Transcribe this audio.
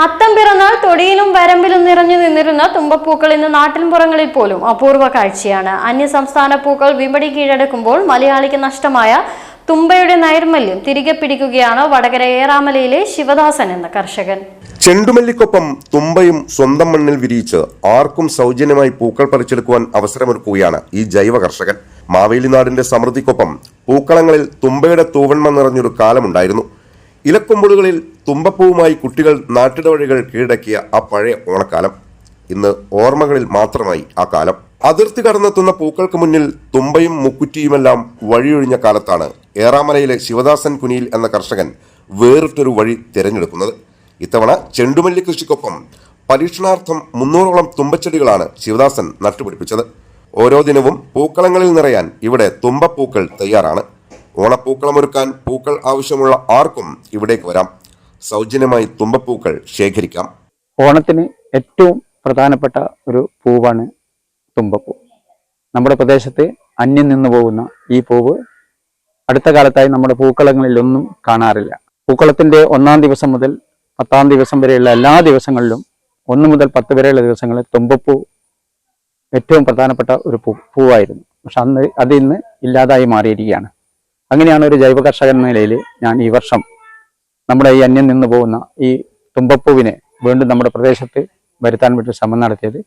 അത്തം പിറന്നാൽ തൊടിയിലും വരമ്പിലും നിറഞ്ഞു നിന്നിരുന്ന തുമ്പപ്പൂക്കൾ ഇന്ന് നാട്ടിൻപുറങ്ങളിൽ പോലും അപൂർവ കാഴ്ചയാണ്. അന്യസംസ്ഥാന പൂക്കൾ വിപണി കീഴടക്കുമ്പോൾ മലയാളിക്ക് നഷ്ടമായ തുമ്പയുടെ നൈർമല്യം തിരികെ പിടിക്കുകയാണ് വടകര ഏറാമലയിലെ ശിവദാസൻ എന്ന കർഷകൻ. ചെണ്ടുമല്ലിക്കൊപ്പം തുമ്പയും സ്വന്തം മണ്ണിൽ വിരിയിച്ച് ആർക്കും സൗജന്യമായി പൂക്കൾ പറിച്ചെടുക്കുവാൻ അവസരമൊരുക്കുകയാണ് ഈ ജൈവ കർഷകൻ. മാവേലിനാടിന്റെ സമൃദ്ധിക്കൊപ്പം പൂക്കളങ്ങളിൽ തുമ്പയുടെ തൂവന്മ നിറഞ്ഞൊരു കാലമുണ്ടായിരുന്നു. ഇലക്കൊമ്പുകളിൽ തുമ്പപ്പൂവുമായി കുട്ടികൾ നാട്ടിടവഴികൾ കീഴടക്കിയ ആ പഴയ ഓണക്കാലം ഇന്ന് ഓർമ്മകളിൽ മാത്രമായി ആ കാലം. അതിർത്തി കടന്നെത്തുന്ന പൂക്കൾക്ക് മുന്നിൽ തുമ്പയും മുക്കുറ്റിയുമെല്ലാം വഴിയൊഴിഞ്ഞ കാലത്താണ് ഏറാമലയിലെ ശിവദാസൻ കുനിയിൽ എന്ന കർഷകൻ വേറിട്ടൊരു വഴി തിരഞ്ഞെടുക്കുന്നത്. ഇത്തവണ ചെണ്ടുമല്ലി കൃഷിക്കൊപ്പം പരീക്ഷണാർത്ഥം 300ഓളം തുമ്പച്ചെടികളാണ് ശിവദാസൻ നട്ടുപിടിപ്പിച്ചത്. ഓരോ ദിനവും പൂക്കളങ്ങളിൽ നിറയാൻ ഇവിടെ തുമ്പപ്പൂക്കൾ തയ്യാറാണ്. ഓണപ്പൂക്കളമൊരുക്കാൻ പൂക്കൾ ആവശ്യമുള്ള ആർക്കും ഇവിടേക്ക് വരാം. സൗജന്യമായി തുമ്പപ്പൂക്കൾ ശേഖരിക്കാം. ഓണത്തിന് ഏറ്റവും പ്രധാനപ്പെട്ട ഒരു പൂവാണ് തുമ്പപ്പൂ. നമ്മുടെ പ്രദേശത്ത് അന്യം നിന്നു പോകുന്ന ഈ പൂവ് അടുത്ത കാലത്തായി നമ്മുടെ പൂക്കളങ്ങളിലൊന്നും കാണാറില്ല. പൂക്കളത്തിന്റെ 1-ാം ദിവസം മുതൽ 10-ാം ദിവസം വരെയുള്ള എല്ലാ ദിവസങ്ങളിലും 1 മുതൽ 10 വരെയുള്ള ദിവസങ്ങളിൽ തുമ്പപ്പൂ ഏറ്റവും പ്രധാനപ്പെട്ട ഒരു പൂവായിരുന്നു. പക്ഷെ അത് ഇന്ന് ഇല്ലാതായി മാറിയിരിക്കുകയാണ്. അങ്ങനെയാണ് ഒരു ജൈവ കർഷകൻ എന്ന നിലയിൽ ഞാൻ ഈ വർഷം നമ്മുടെ ഈ അന്യം നിന്നു പോകുന്ന ഈ തുമ്പപ്പൂവിനെ വീണ്ടും നമ്മുടെ പ്രദേശത്ത് വരുത്താൻ വേണ്ടി ശ്രമം നടത്തിയത്.